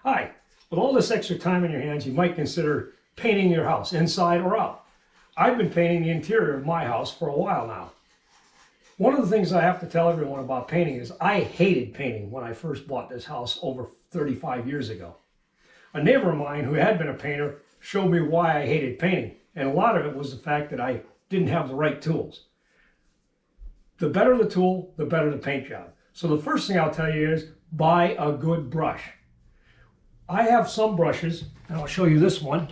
Hi, with all this extra time on your hands, you might consider painting your house, inside or out. I've been painting the interior of my house for a while now. One of the things I have to tell everyone about painting is I hated painting when I first bought this house over 35 years ago. A neighbor of mine who had been a painter showed me why I hated painting, and a lot of it was the fact that I didn't have the right tools. The better the tool, the better the paint job. So the first thing I'll tell you is buy a good brush. I have some brushes, and I'll show you this one.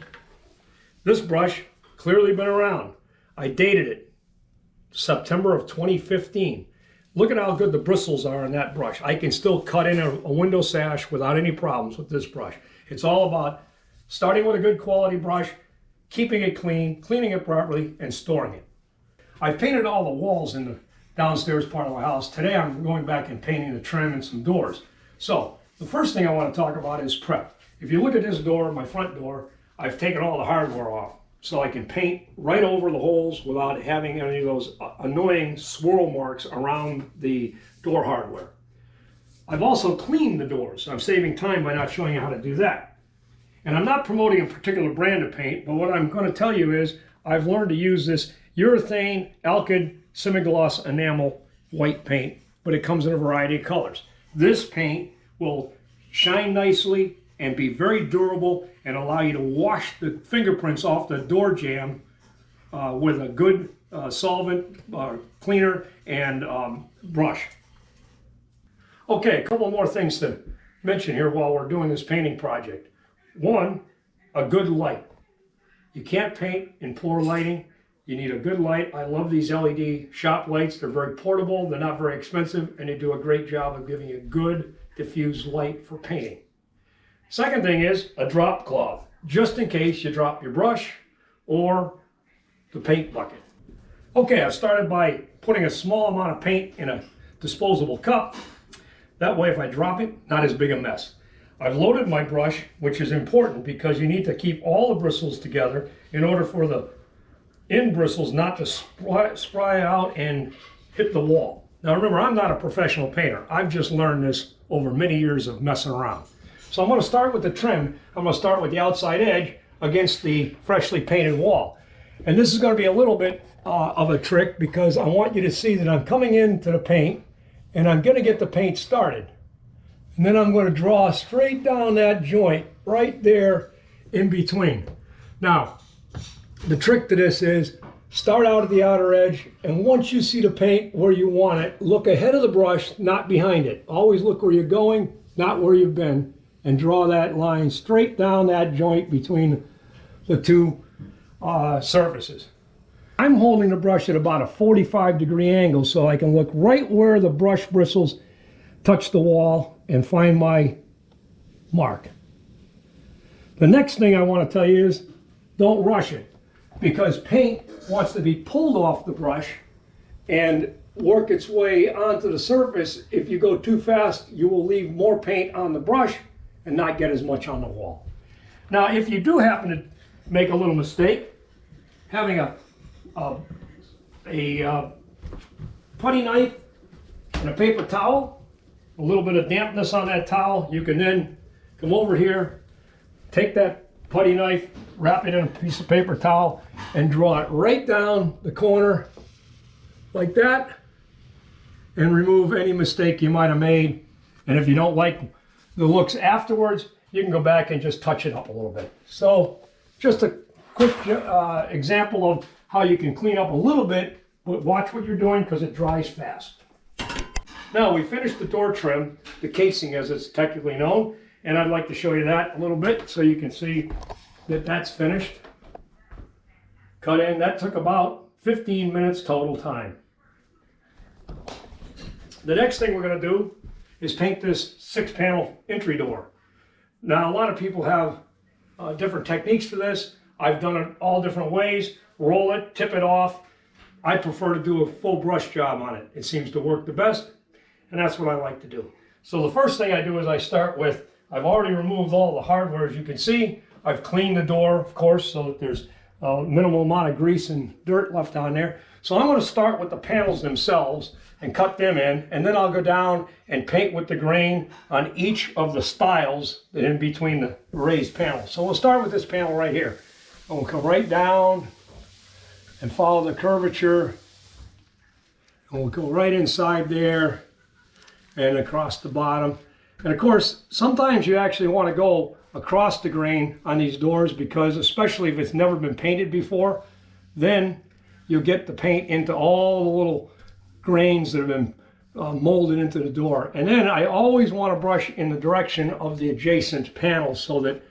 This brush, clearly been around. I dated it, September of 2015. Look at how good the bristles are on that brush. I can still cut in a window sash without any problems with this brush. It's all about starting with a good quality brush, keeping it clean, cleaning it properly, and storing it. I've painted all the walls in the downstairs part of my house. Today I'm going back and painting the trim and some doors. So the first thing I want to talk about is prep. If you look at this door, my front door, I've taken all the hardware off so I can paint right over the holes without having any of those annoying swirl marks around the door hardware. I've also cleaned the doors. I'm saving time by not showing you how to do that. And I'm not promoting a particular brand of paint, but what I'm going to tell you is I've learned to use this urethane alkyd semi-gloss enamel white paint, but it comes in a variety of colors. This paint will shine nicely and be very durable and allow you to wash the fingerprints off the door jamb with a good solvent, cleaner, and brush. Okay, a couple more things to mention here while we're doing this painting project. One, a good light. You can't paint in poor lighting. You need a good light. I love these LED shop lights. They're very portable, they're not very expensive, and they do a great job of giving you good diffused light for painting. Second thing is a drop cloth, just in case you drop your brush or the paint bucket. Okay, I've started by putting a small amount of paint in a disposable cup. That way, if I drop it, not as big a mess. I've loaded my brush, which is important because you need to keep all the bristles together in order for the end bristles not to spray out and hit the wall. Now remember, I'm not a professional painter. I've just learned this over many years of messing around. So I'm going to start with the trim. I'm going to start with the outside edge against the freshly painted wall. And this is going to be a little bit of a trick because I want you to see that I'm coming into the paint and I'm going to get the paint started. And then I'm going to draw straight down that joint right there in between. Now, the trick to this is start out at the outer edge, and once you see the paint where you want it, look ahead of the brush, not behind it. Always look where you're going, not where you've been, and draw that line straight down that joint between the two surfaces. I'm holding the brush at about a 45-degree angle so I can look right where the brush bristles touch the wall and find my mark. The next thing I want to tell you is don't rush it, because paint wants to be pulled off the brush and work its way onto the surface. If you go too fast, you will leave more paint on the brush and not get as much on the wall. Now, if you do happen to make a little mistake, having a putty knife and a paper towel, a little bit of dampness on that towel, you can then come over here, take that putty knife, wrap it in a piece of paper towel, and draw it right down the corner like that, and remove any mistake you might have made. And if you don't like the looks afterwards, you can go back and just touch it up a little bit. So just a quick example of how you can clean up a little bit, but watch what you're doing because it dries fast. Now we finished the door trim, the casing as it's technically known, and I'd like to show you that a little bit so you can see that that's finished. Cut in, that took about 15 minutes total time. The next thing we're going to do is paint this 6-panel entry door. Now a lot of people have different techniques for this. I've done it all different ways. Roll it, tip it off. I prefer to do a full brush job on it. It seems to work the best, and that's what I like to do. So the first thing I do is I start with, I've already removed all the hardware, as you can see. I've cleaned the door, of course, so that there's a minimal amount of grease and dirt left on there. So I'm going to start with the panels themselves, and cut them in, and then I'll go down and paint with the grain on each of the stiles that in between the raised panels. So we'll start with this panel right here. And we'll come right down and follow the curvature, and we'll go right inside there and across the bottom. And of course, sometimes you actually want to go across the grain on these doors, because especially if it's never been painted before, then you'll get the paint into all the little grains that have been molded into the door. And then I always want to brush in the direction of the adjacent panels so that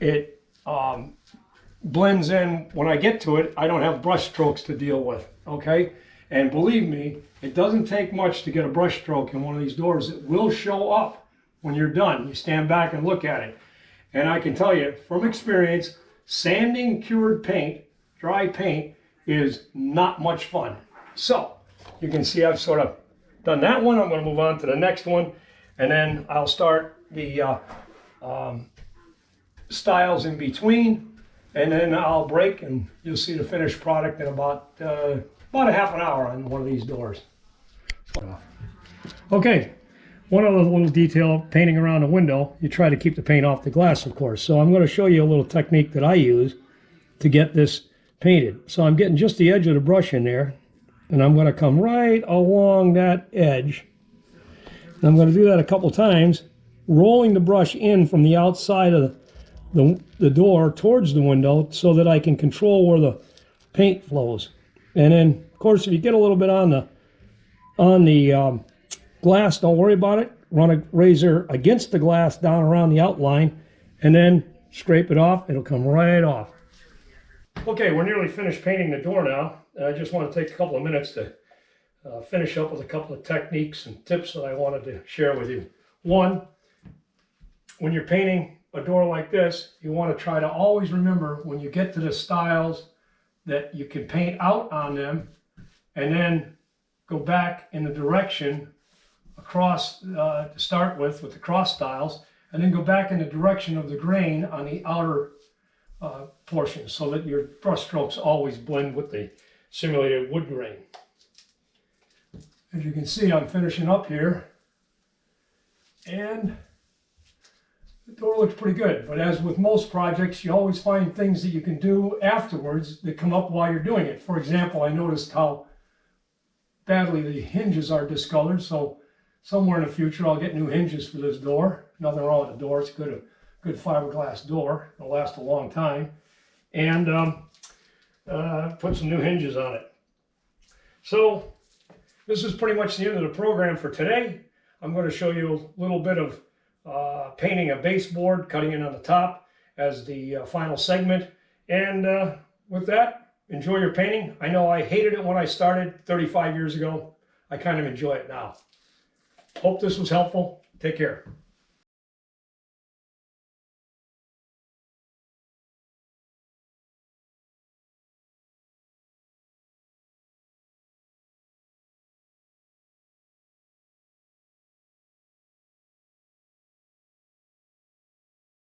it blends in. When I get to it, I don't have brush strokes to deal with, okay? And believe me, it doesn't take much to get a brush stroke in one of these doors. It will show up when you're done. You stand back and look at it. And I can tell you from experience, sanding cured paint, dry paint, is not much fun. So you can see I've sort of done that one. I'm going to move on to the next one, and then I'll start the stiles in between, and then I'll break, and you'll see the finished product in about a half an hour on one of these doors. Okay, one other little detail, painting around the window, you try to keep the paint off the glass, of course. So I'm going to show you a little technique that I use to get this painted. So I'm getting just the edge of the brush in there, and I'm going to come right along that edge. And I'm going to do that a couple times, rolling the brush in from the outside of the door towards the window so that I can control where the paint flows. And then, of course, if you get a little bit on the glass, don't worry about it. Run a razor against the glass down around the outline, and then scrape it off. It'll come right off. Okay, we're nearly finished painting the door now, and I just want to take a couple of minutes to finish up with a couple of techniques and tips that I wanted to share with you. One, when you're painting a door like this, you want to try to always remember when you get to the stiles that you can paint out on them, and then go back in the direction across to start with the cross stiles, and then go back in the direction of the grain on the outer portion, so that your brush strokes always blend with the simulated wood grain. As you can see, I'm finishing up here, and the door looks pretty good. But as with most projects, you always find things that you can do afterwards that come up while you're doing it. For example, I noticed how badly the hinges are discolored, so somewhere in the future I'll get new hinges for this door. Nothing wrong with the door, it's a good fiberglass door. It'll last a long time. And put some new hinges on it. So this is pretty much the end of the program for today. I'm going to show you a little bit of painting a baseboard, cutting it on the top as the final segment. And with that, enjoy your painting. I know I hated it when I started 35 years ago. I kind of enjoy it now. Hope this was helpful. Take care.